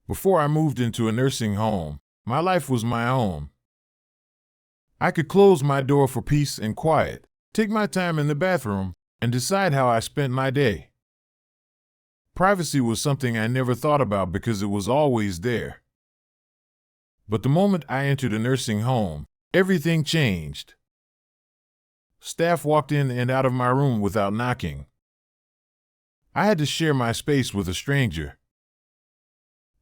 Before I moved into a nursing home, my life was my own. I could close my door for peace and quiet, take my time in the bathroom, and decide how I spent my day. Privacy was something I never thought about because it was always there. But the moment I entered a nursing home, everything changed. Staff walked in and out of my room without knocking. I had to share my space with a stranger.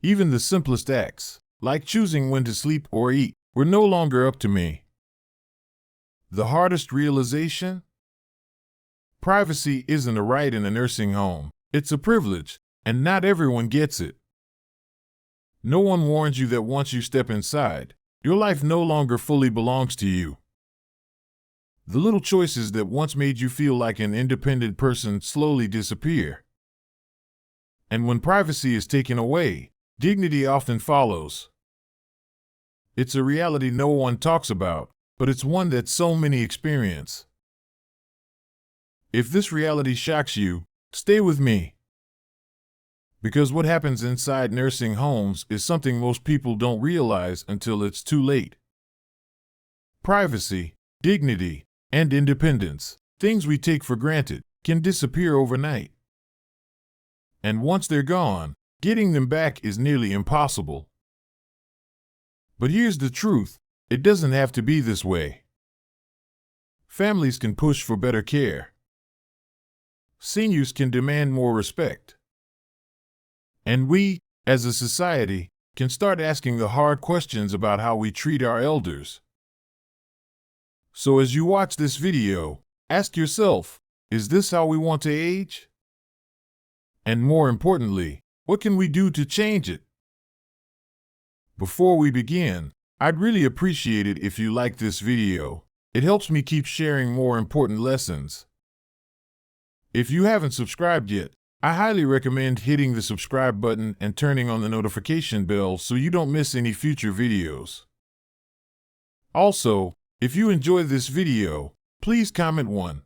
Even the simplest acts, like choosing when to sleep or eat, were no longer up to me. The hardest realization? Privacy isn't a right in a nursing home, it's a privilege, and not everyone gets it. No one warns you that once you step inside, your life no longer fully belongs to you. The little choices that once made you feel like an independent person slowly disappear. And when privacy is taken away, dignity often follows. It's a reality no one talks about, but it's one that so many experience. If this reality shocks you, stay with me. Because what happens inside nursing homes is something most people don't realize until it's too late. Privacy, dignity, and independence, things we take for granted, can disappear overnight. And once they're gone, getting them back is nearly impossible. But here's the truth, it doesn't have to be this way. Families can push for better care. Seniors can demand more respect. And we, as a society, can start asking the hard questions about how we treat our elders. So as you watch this video, ask yourself, is this how we want to age? And more importantly, what can we do to change it? Before we begin, I'd really appreciate it if you like this video. It helps me keep sharing more important lessons. If you haven't subscribed yet, I highly recommend hitting the subscribe button and turning on the notification bell so you don't miss any future videos. Also, if you enjoy this video, please comment 1.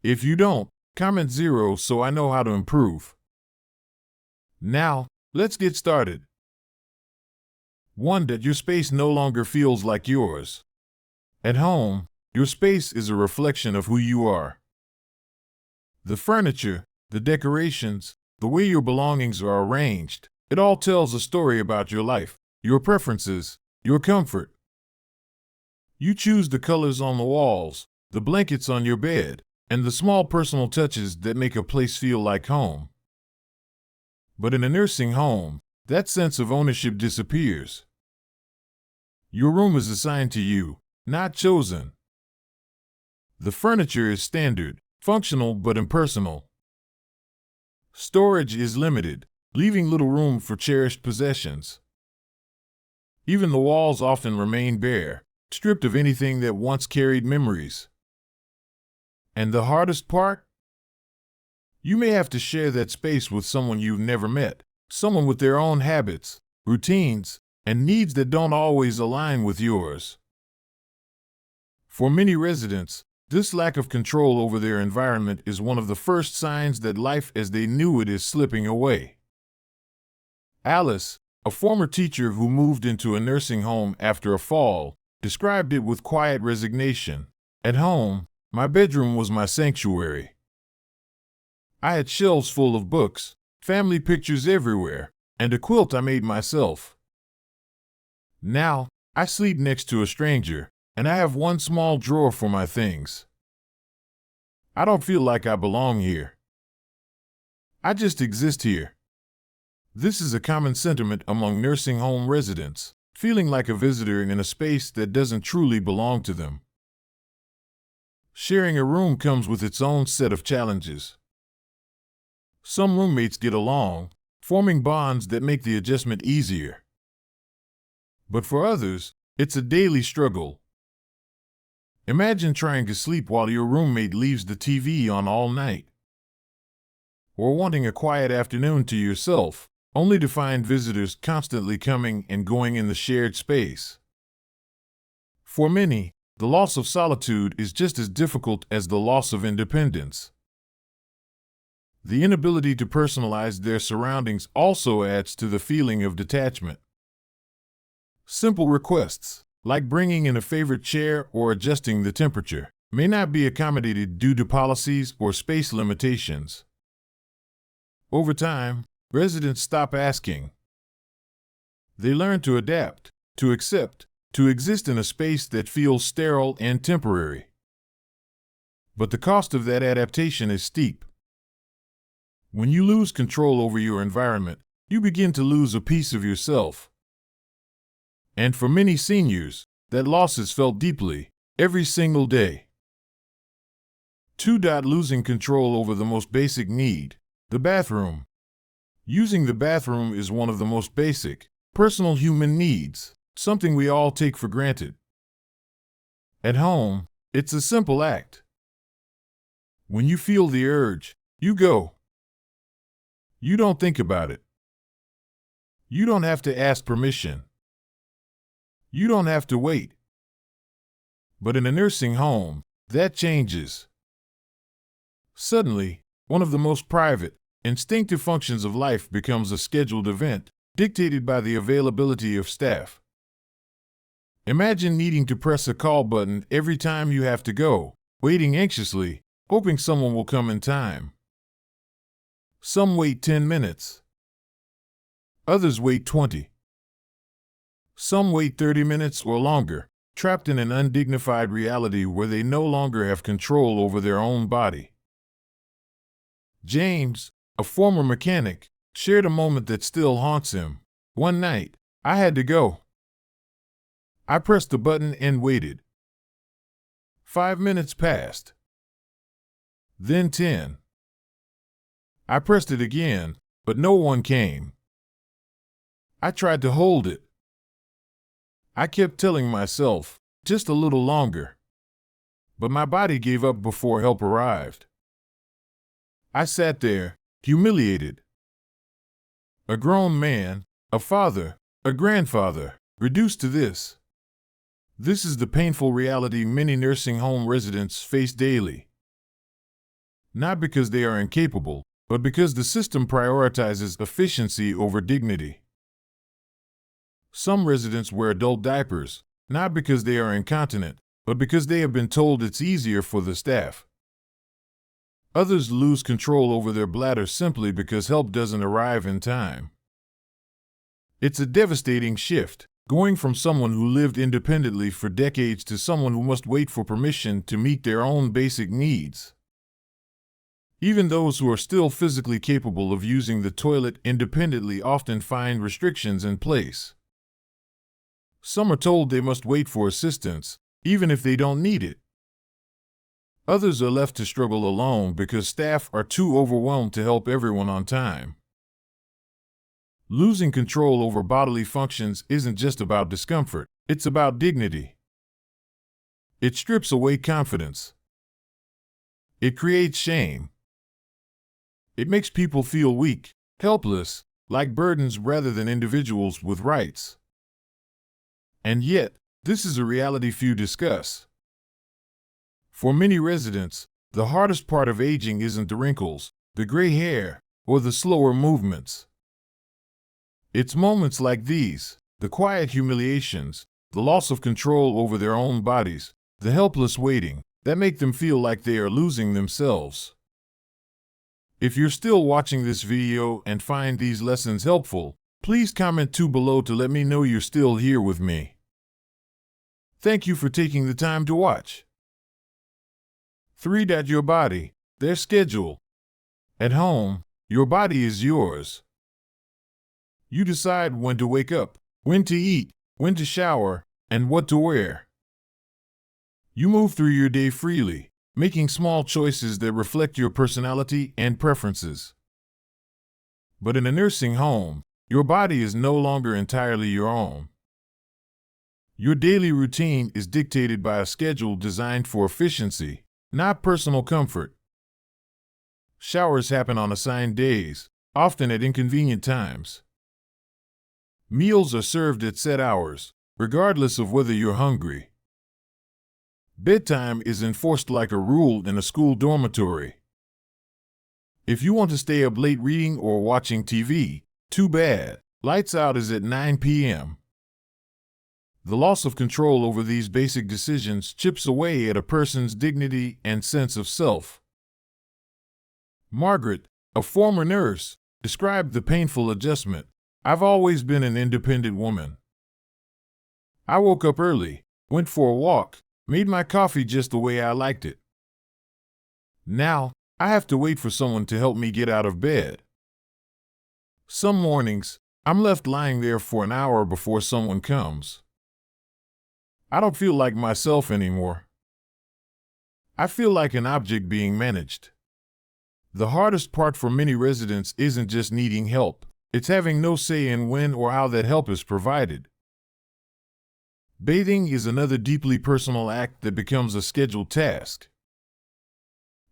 If you don't, comment 0 so I know how to improve. Now, let's get started. 1. That your space no longer feels like yours. At home, your space is a reflection of who you are. The furniture, the decorations, the way your belongings are arranged, it all tells a story about your life, your preferences, your comfort. You choose the colors on the walls, the blankets on your bed, and the small personal touches that make a place feel like home. But in a nursing home, that sense of ownership disappears. Your room is assigned to you, not chosen. The furniture is standard, functional but impersonal. Storage is limited, leaving little room for cherished possessions. Even the walls often remain bare, stripped of anything that once carried memories. And the hardest part? You may have to share that space with someone you've never met, someone with their own habits, routines, and needs that don't always align with yours. For many residents, this lack of control over their environment is one of the first signs that life as they knew it is slipping away. Alice, a former teacher who moved into a nursing home after a fall, described it with quiet resignation. At home, my bedroom was my sanctuary. I had shelves full of books, family pictures everywhere, and a quilt I made myself. Now, I sleep next to a stranger, and I have one small drawer for my things. I don't feel like I belong here. I just exist here. This is a common sentiment among nursing home residents, feeling like a visitor in a space that doesn't truly belong to them. Sharing a room comes with its own set of challenges. Some roommates get along, forming bonds that make the adjustment easier. But for others, it's a daily struggle. Imagine trying to sleep while your roommate leaves the TV on all night. Or wanting a quiet afternoon to yourself, only to find visitors constantly coming and going in the shared space. For many, the loss of solitude is just as difficult as the loss of independence. The inability to personalize their surroundings also adds to the feeling of detachment. Simple requests, like bringing in a favorite chair or adjusting the temperature, may not be accommodated due to policies or space limitations. Over time, residents stop asking. They learn to adapt, to accept, to exist in a space that feels sterile and temporary. But the cost of that adaptation is steep. When you lose control over your environment, you begin to lose a piece of yourself. And for many seniors, that loss is felt deeply, every single day. 2. Losing control over the most basic need, the bathroom. Using the bathroom is one of the most basic, personal human needs, something we all take for granted. At home, it's a simple act. When you feel the urge, you go. You don't think about it. You don't have to ask permission. You don't have to wait. But in a nursing home, that changes. Suddenly, one of the most private, instinctive functions of life becomes a scheduled event, dictated by the availability of staff. Imagine needing to press a call button every time you have to go, waiting anxiously, hoping someone will come in time. Some wait 10 minutes. Others wait 20. Some wait 30 minutes or longer, trapped in an undignified reality where they no longer have control over their own body. James, a former mechanic, shared a moment that still haunts him. One night, I had to go. I pressed the button and waited. 5 minutes passed. Then 10. I pressed it again, but no one came. I tried to hold it. I kept telling myself, just a little longer. But my body gave up before help arrived. I sat there, humiliated. A grown man, a father, a grandfather, reduced to this. This is the painful reality many nursing home residents face daily. Not because they are incapable, but because the system prioritizes efficiency over dignity. Some residents wear adult diapers, not because they are incontinent, but because they have been told it's easier for the staff. Others lose control over their bladder simply because help doesn't arrive in time. It's a devastating shift, going from someone who lived independently for decades to someone who must wait for permission to meet their own basic needs. Even those who are still physically capable of using the toilet independently often find restrictions in place. Some are told they must wait for assistance, even if they don't need it. Others are left to struggle alone because staff are too overwhelmed to help everyone on time. Losing control over bodily functions isn't just about discomfort, it's about dignity. It strips away confidence. It creates shame. It makes people feel weak, helpless, like burdens rather than individuals with rights. And yet, this is a reality few discuss. For many residents, the hardest part of aging isn't the wrinkles, the gray hair, or the slower movements. It's moments like these, the quiet humiliations, the loss of control over their own bodies, the helpless waiting, that make them feel like they are losing themselves. If you're still watching this video and find these lessons helpful, please comment below to let me know you're still here with me. Thank you for taking the time to watch. 3. Your body, their schedule. At home, your body is yours. You decide when to wake up, when to eat, when to shower, and what to wear. You move through your day freely, making small choices that reflect your personality and preferences. But in a nursing home, your body is no longer entirely your own. Your daily routine is dictated by a schedule designed for efficiency, not personal comfort. Showers happen on assigned days, often at inconvenient times. Meals are served at set hours, regardless of whether you're hungry. Bedtime is enforced like a rule in a school dormitory. If you want to stay up late reading or watching TV, too bad. Lights out is at 9 p.m. The loss of control over these basic decisions chips away at a person's dignity and sense of self. Margaret, a former nurse, described the painful adjustment. I've always been an independent woman. I woke up early, went for a walk, made my coffee just the way I liked it. Now, I have to wait for someone to help me get out of bed. Some mornings, I'm left lying there for an hour before someone comes. I don't feel like myself anymore. I feel like an object being managed. The hardest part for many residents isn't just needing help, it's having no say in when or how that help is provided. Bathing is another deeply personal act that becomes a scheduled task.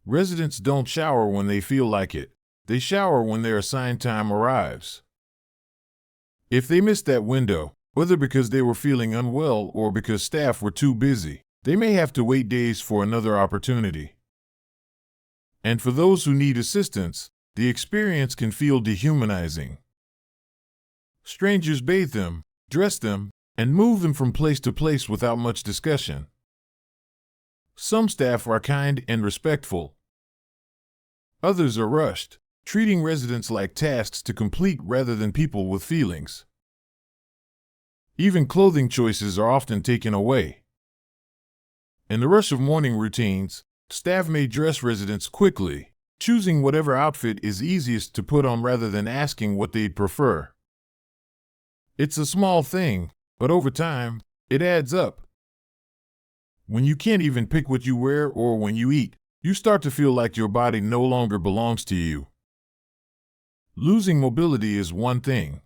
Residents don't shower when they feel like it. They shower when their assigned time arrives. If they miss that window, whether because they were feeling unwell or because staff were too busy, they may have to wait days for another opportunity. And for those who need assistance, the experience can feel dehumanizing. Strangers bathe them, dress them, and move them from place to place without much discussion. Some staff are kind and respectful. Others are rushed, treating residents like tasks to complete rather than people with feelings. Even clothing choices are often taken away. In the rush of morning routines, staff may dress residents quickly, choosing whatever outfit is easiest to put on rather than asking what they'd prefer. It's a small thing, but over time, it adds up. When you can't even pick what you wear or when you eat, you start to feel like your body no longer belongs to you. Losing mobility is one thing.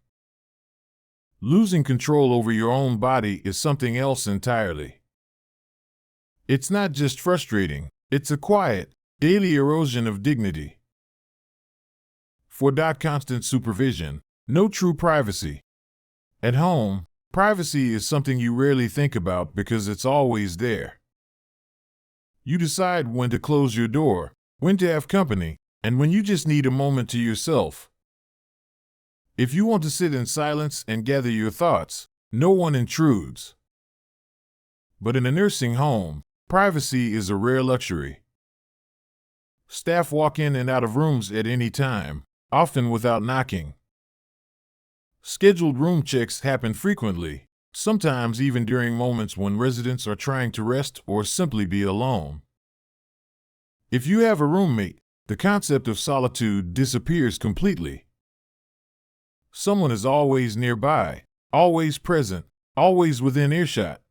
Losing control over your own body is something else entirely. It's not just frustrating, it's a quiet, daily erosion of dignity. For constant supervision, no true privacy. At home, privacy is something you rarely think about because it's always there. You decide when to close your door, when to have company, and when you just need a moment to yourself. If you want to sit in silence and gather your thoughts, no one intrudes. But in a nursing home, privacy is a rare luxury. Staff walk in and out of rooms at any time, often without knocking. Scheduled room checks happen frequently, sometimes even during moments when residents are trying to rest or simply be alone. If you have a roommate, the concept of solitude disappears completely. Someone is always nearby, always present, always within earshot.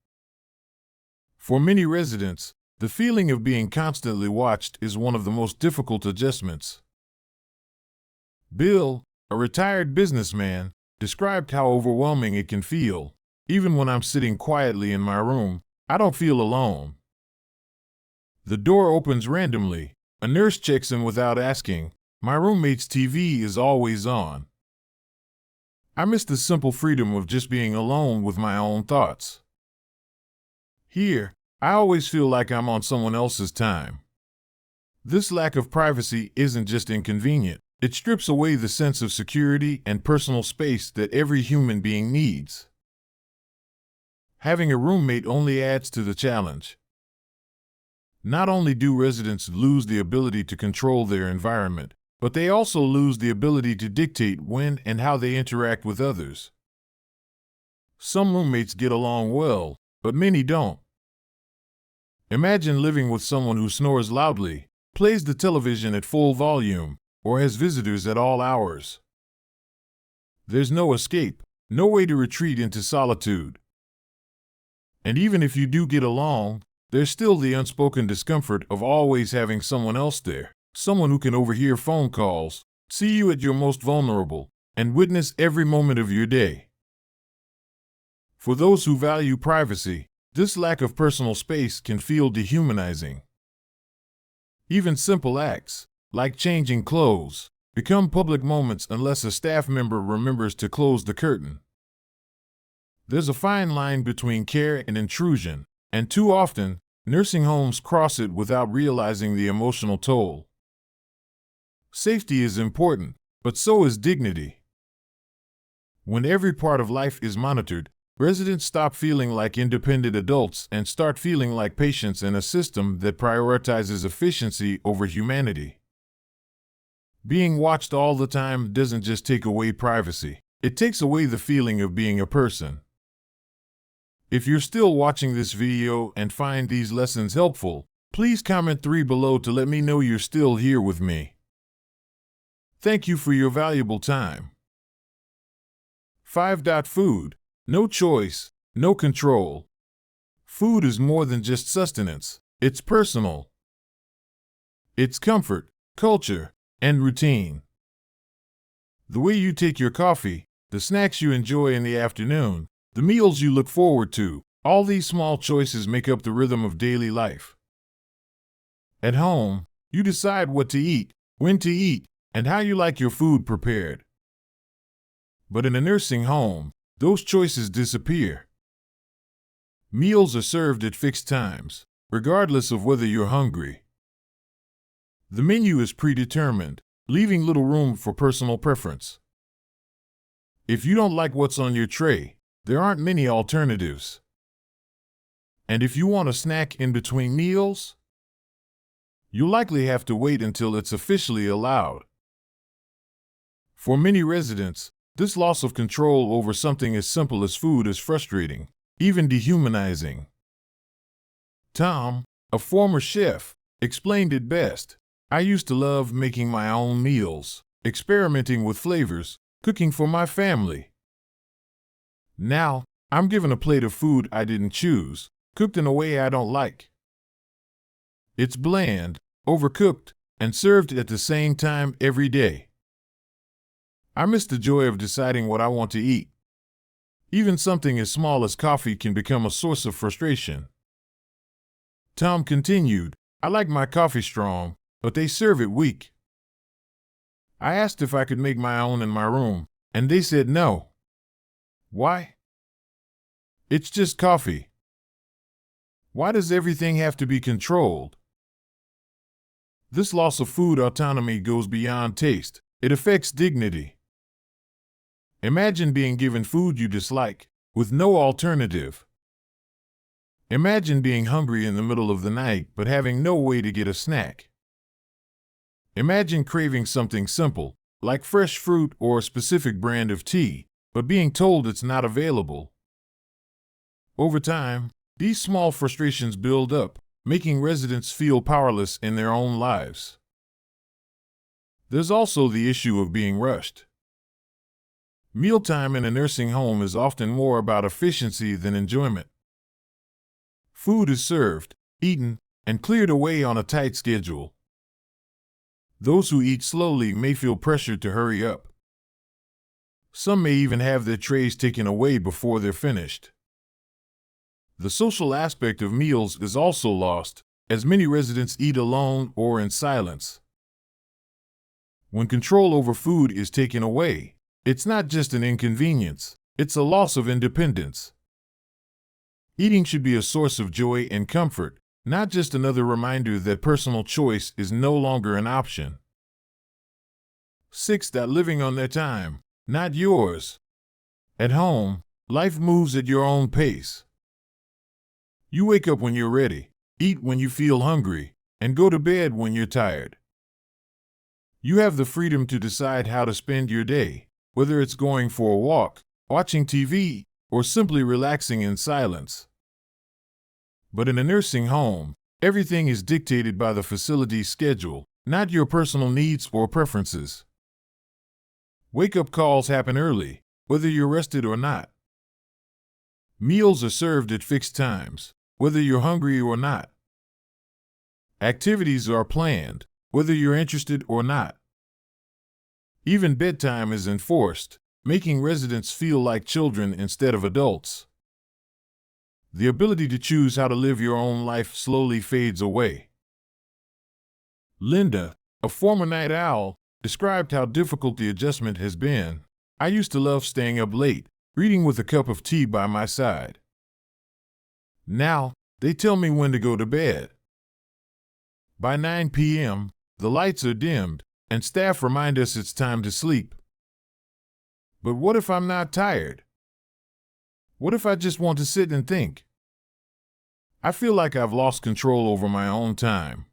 For many residents, the feeling of being constantly watched is one of the most difficult adjustments. Bill, a retired businessman, described how overwhelming it can feel. Even when I'm sitting quietly in my room, I don't feel alone. The door opens randomly, a nurse checks in without asking, my roommate's TV is always on. I miss the simple freedom of just being alone with my own thoughts. Here, I always feel like I'm on someone else's time. This lack of privacy isn't just inconvenient, it strips away the sense of security and personal space that every human being needs. Having a roommate only adds to the challenge. Not only do residents lose the ability to control their environment, but they also lose the ability to dictate when and how they interact with others. Some roommates get along well, but many don't. Imagine living with someone who snores loudly, plays the television at full volume, or has visitors at all hours. There's no escape, no way to retreat into solitude. And even if you do get along, there's still the unspoken discomfort of always having someone else there, someone who can overhear phone calls, see you at your most vulnerable, and witness every moment of your day. For those who value privacy, this lack of personal space can feel dehumanizing. Even simple acts, like changing clothes, become public moments unless a staff member remembers to close the curtain. There's a fine line between care and intrusion, and too often, nursing homes cross it without realizing the emotional toll. Safety is important, but so is dignity. When every part of life is monitored, residents stop feeling like independent adults and start feeling like patients in a system that prioritizes efficiency over humanity. Being watched all the time doesn't just take away privacy, it takes away the feeling of being a person. If you're still watching this video and find these lessons helpful, please comment 3 below to let me know you're still here with me. Thank you for your valuable time. 5. Food. No choice, no control. Food is more than just sustenance, it's personal. It's comfort, culture, and routine. The way you take your coffee, the snacks you enjoy in the afternoon, the meals you look forward to, all these small choices make up the rhythm of daily life. At home, you decide what to eat, when to eat, and how you like your food prepared. But in a nursing home, those choices disappear. Meals are served at fixed times, regardless of whether you're hungry. The menu is predetermined, leaving little room for personal preference. If you don't like what's on your tray, there aren't many alternatives. And if you want a snack in between meals, you'll likely have to wait until it's officially allowed. For many residents, this loss of control over something as simple as food is frustrating, even dehumanizing. Tom, a former chef, explained it best. I used to love making my own meals, experimenting with flavors, cooking for my family. Now, I'm given a plate of food I didn't choose, cooked in a way I don't like. It's bland, overcooked, and served at the same time every day. I miss the joy of deciding what I want to eat. Even something as small as coffee can become a source of frustration. Tom continued, I like my coffee strong, but they serve it weak. I asked if I could make my own in my room, and they said no. Why? It's just coffee. Why does everything have to be controlled? This loss of food autonomy goes beyond taste. It affects dignity. Imagine being given food you dislike, with no alternative. Imagine being hungry in the middle of the night but having no way to get a snack. Imagine craving something simple, like fresh fruit or a specific brand of tea, but being told it's not available. Over time, these small frustrations build up, making residents feel powerless in their own lives. There's also the issue of being rushed. Mealtime in a nursing home is often more about efficiency than enjoyment. Food is served, eaten, and cleared away on a tight schedule. Those who eat slowly may feel pressured to hurry up. Some may even have their trays taken away before they're finished. The social aspect of meals is also lost, as many residents eat alone or in silence. When control over food is taken away, it's not just an inconvenience, it's a loss of independence. Eating should be a source of joy and comfort, not just another reminder that personal choice is no longer an option. 6. Living on their time, not yours. At home, life moves at your own pace. You wake up when you're ready, eat when you feel hungry, and go to bed when you're tired. You have the freedom to decide how to spend your day, whether it's going for a walk, watching TV, or simply relaxing in silence. But in a nursing home, everything is dictated by the facility's schedule, not your personal needs or preferences. Wake-up calls happen early, whether you're rested or not. Meals are served at fixed times, whether you're hungry or not. Activities are planned, whether you're interested or not. Even bedtime is enforced, making residents feel like children instead of adults. The ability to choose how to live your own life slowly fades away. Linda, a former night owl, described how difficult the adjustment has been. I used to love staying up late, reading with a cup of tea by my side. Now, they tell me when to go to bed. By 9 p.m., the lights are dimmed, and staff remind us it's time to sleep. But what if I'm not tired? What if I just want to sit and think? I feel like I've lost control over my own time.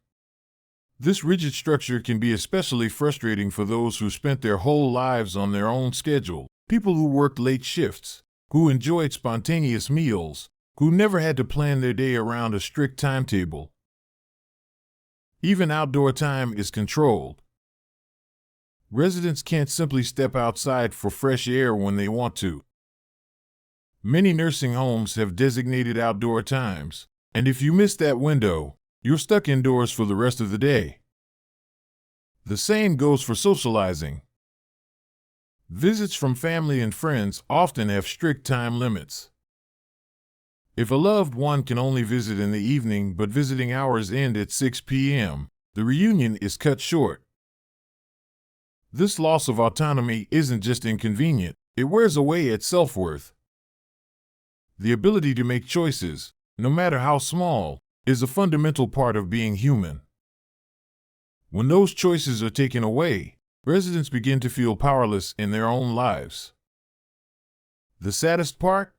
This rigid structure can be especially frustrating for those who spent their whole lives on their own schedule, people who worked late shifts, who enjoyed spontaneous meals, who never had to plan their day around a strict timetable. Even outdoor time is controlled. Residents can't simply step outside for fresh air when they want to. Many nursing homes have designated outdoor times, and if you miss that window, you're stuck indoors for the rest of the day. The same goes for socializing. Visits from family and friends often have strict time limits. If a loved one can only visit in the evening but visiting hours end at 6 p.m., the reunion is cut short. This loss of autonomy isn't just inconvenient, it wears away at self-worth. The ability to make choices, no matter how small, is a fundamental part of being human. When those choices are taken away, residents begin to feel powerless in their own lives. The saddest part?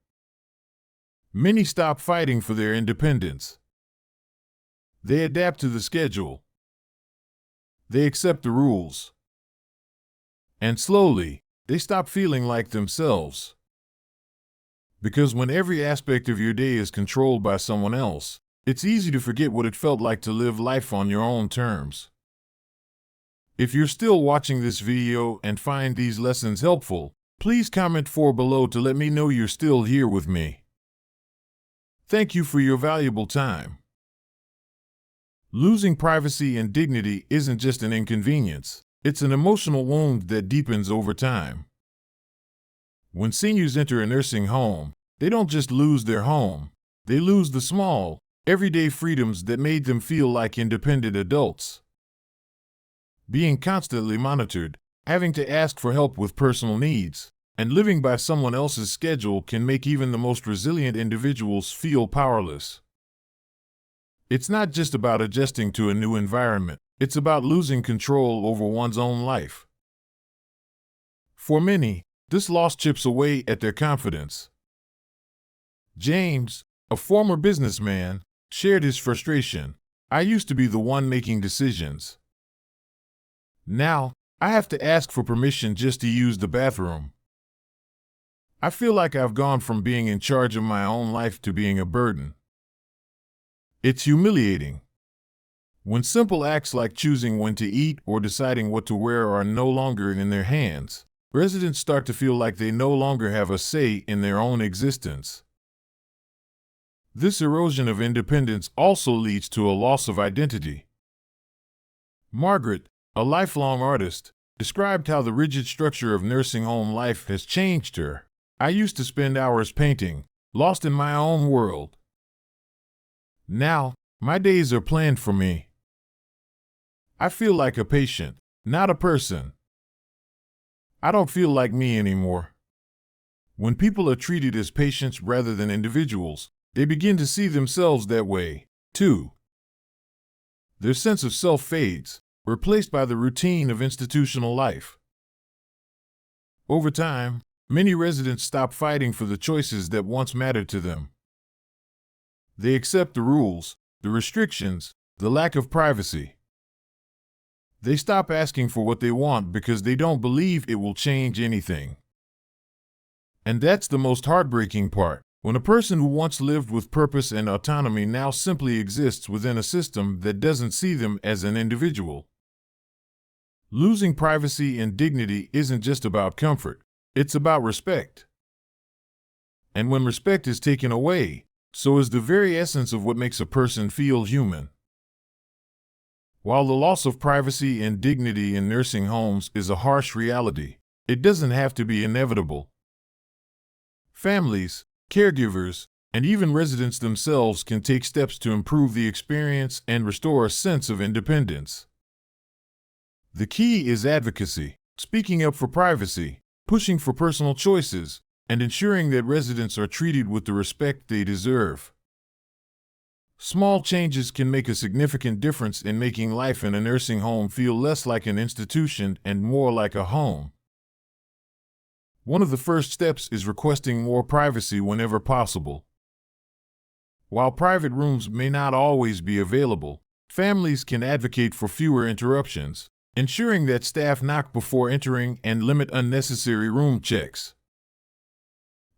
Many stop fighting for their independence. They adapt to the schedule. They accept the rules. And slowly, they stop feeling like themselves. Because when every aspect of your day is controlled by someone else, it's easy to forget what it felt like to live life on your own terms. If you're still watching this video and find these lessons helpful, please comment below to let me know you're still here with me. Thank you for your valuable time. Losing privacy and dignity isn't just an inconvenience, it's an emotional wound that deepens over time. When seniors enter a nursing home, they don't just lose their home, they lose the small, everyday freedoms that made them feel like independent adults. Being constantly monitored, having to ask for help with personal needs, and living by someone else's schedule can make even the most resilient individuals feel powerless. It's not just about adjusting to a new environment, it's about losing control over one's own life. For many, this loss chips away at their confidence. James, a former businessman, shared his frustration. "I used to be the one making decisions. Now, I have to ask for permission just to use the bathroom. I feel like I've gone from being in charge of my own life to being a burden." It's humiliating. When simple acts like choosing when to eat or deciding what to wear are no longer in their hands, residents start to feel like they no longer have a say in their own existence. This erosion of independence also leads to a loss of identity. Margaret, a lifelong artist, described how the rigid structure of nursing home life has changed her. "I used to spend hours painting, lost in my own world. Now, my days are planned for me. I feel like a patient, not a person. I don't feel like me anymore." When people are treated as patients rather than individuals, they begin to see themselves that way, too. Their sense of self fades, replaced by the routine of institutional life. Over time, many residents stop fighting for the choices that once mattered to them. They accept the rules, the restrictions, the lack of privacy. They stop asking for what they want because they don't believe it will change anything. And that's the most heartbreaking part, when a person who once lived with purpose and autonomy now simply exists within a system that doesn't see them as an individual. Losing privacy and dignity isn't just about comfort, it's about respect. And when respect is taken away, so is the very essence of what makes a person feel human. While the loss of privacy and dignity in nursing homes is a harsh reality, it doesn't have to be inevitable. Families, caregivers, and even residents themselves can take steps to improve the experience and restore a sense of independence. The key is advocacy, speaking up for privacy, pushing for personal choices, and ensuring that residents are treated with the respect they deserve. Small changes can make a significant difference in making life in a nursing home feel less like an institution and more like a home. One of the first steps is requesting more privacy whenever possible. While private rooms may not always be available, families can advocate for fewer interruptions, ensuring that staff knock before entering and limit unnecessary room checks.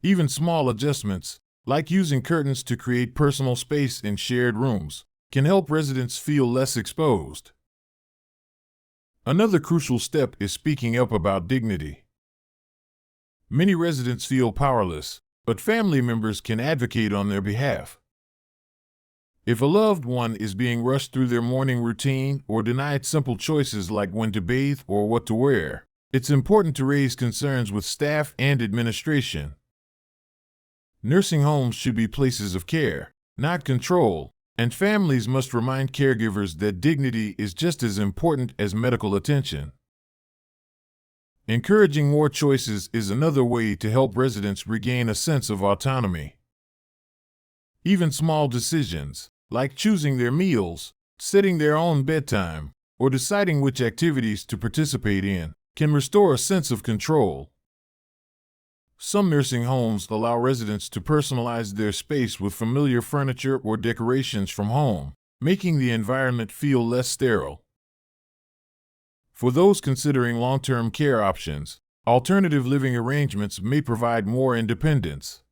Even small adjustments, like using curtains to create personal space in shared rooms, can help residents feel less exposed. Another crucial step is speaking up about dignity. Many residents feel powerless, but family members can advocate on their behalf. If a loved one is being rushed through their morning routine or denied simple choices like when to bathe or what to wear, it's important to raise concerns with staff and administration. Nursing homes should be places of care, not control, and families must remind caregivers that dignity is just as important as medical attention. Encouraging more choices is another way to help residents regain a sense of autonomy. Even small decisions, like choosing their meals, setting their own bedtime, or deciding which activities to participate in, can restore a sense of control. Some nursing homes allow residents to personalize their space with familiar furniture or decorations from home, making the environment feel less sterile. For those considering long-term care options, alternative living arrangements may provide more independence.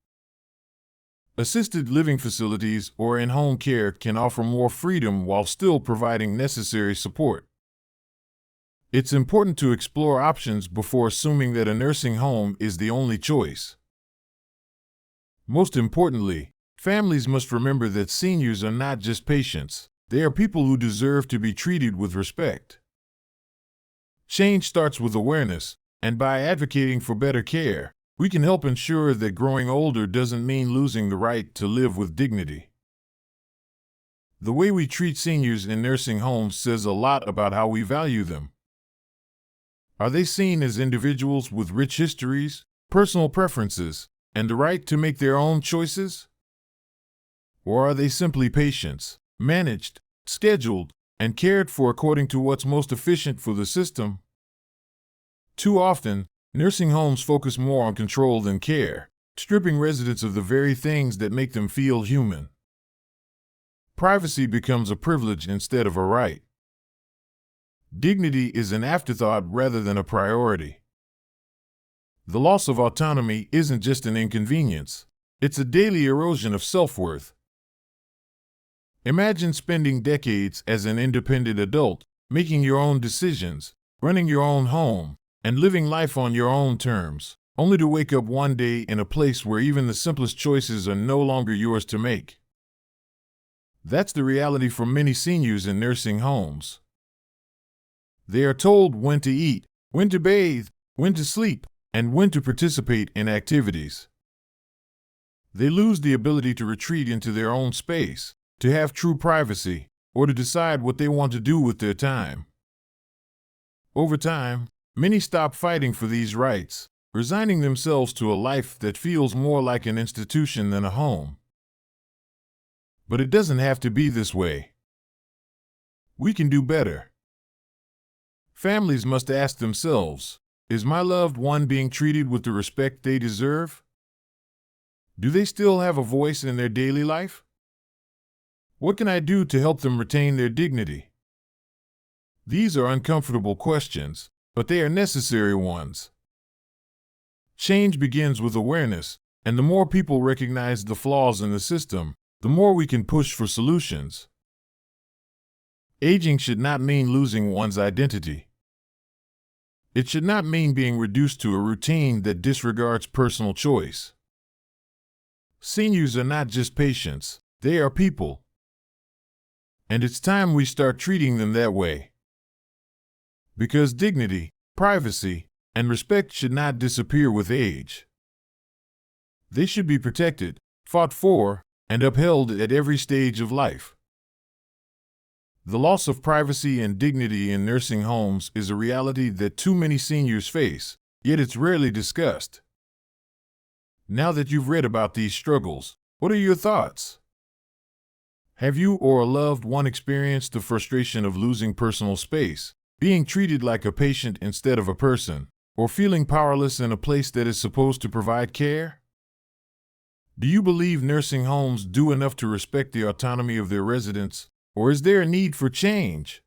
Assisted living facilities or in-home care can offer more freedom while still providing necessary support. It's important to explore options before assuming that a nursing home is the only choice. Most importantly, families must remember that seniors are not just patients, they are people who deserve to be treated with respect. Change starts with awareness, and by advocating for better care, we can help ensure that growing older doesn't mean losing the right to live with dignity. The way we treat seniors in nursing homes says a lot about how we value them. Are they seen as individuals with rich histories, personal preferences, and the right to make their own choices? Or are they simply patients, managed, scheduled, and cared for according to what's most efficient for the system? Too often, nursing homes focus more on control than care, stripping residents of the very things that make them feel human. Privacy becomes a privilege instead of a right. Dignity is an afterthought rather than a priority. The loss of autonomy isn't just an inconvenience, it's a daily erosion of self-worth. Imagine spending decades as an independent adult, making your own decisions, running your own home, and living life on your own terms, only to wake up one day in a place where even the simplest choices are no longer yours to make. That's the reality for many seniors in nursing homes. They are told when to eat, when to bathe, when to sleep, and when to participate in activities. They lose the ability to retreat into their own space, to have true privacy, or to decide what they want to do with their time. Over time, many stop fighting for these rights, resigning themselves to a life that feels more like an institution than a home. But it doesn't have to be this way. We can do better. Families must ask themselves, is my loved one being treated with the respect they deserve? Do they still have a voice in their daily life? What can I do to help them retain their dignity? These are uncomfortable questions, but they are necessary ones. Change begins with awareness, and the more people recognize the flaws in the system, the more we can push for solutions. Aging should not mean losing one's identity. It should not mean being reduced to a routine that disregards personal choice. Seniors are not just patients, they are people. And it's time we start treating them that way. Because dignity, privacy, and respect should not disappear with age. They should be protected, fought for, and upheld at every stage of life. The loss of privacy and dignity in nursing homes is a reality that too many seniors face, yet it's rarely discussed. Now that you've read about these struggles, what are your thoughts? Have you or a loved one experienced the frustration of losing personal space, being treated like a patient instead of a person, or feeling powerless in a place that is supposed to provide care? Do you believe nursing homes do enough to respect the autonomy of their residents, or is there a need for change?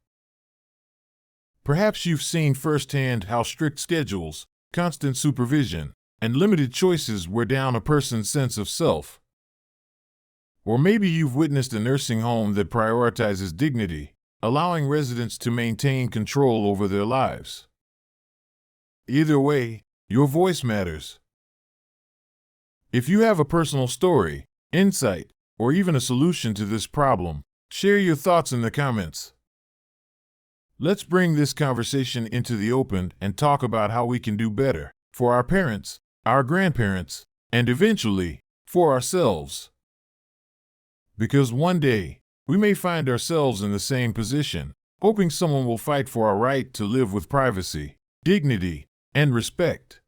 Perhaps you've seen firsthand how strict schedules, constant supervision, and limited choices wear down a person's sense of self. Or maybe you've witnessed a nursing home that prioritizes dignity, allowing residents to maintain control over their lives. Either way, your voice matters. If you have a personal story, insight, or even a solution to this problem, share your thoughts in the comments. Let's bring this conversation into the open and talk about how we can do better for our parents, our grandparents, and eventually, for ourselves. Because one day, we may find ourselves in the same position, hoping someone will fight for our right to live with privacy, dignity, and respect.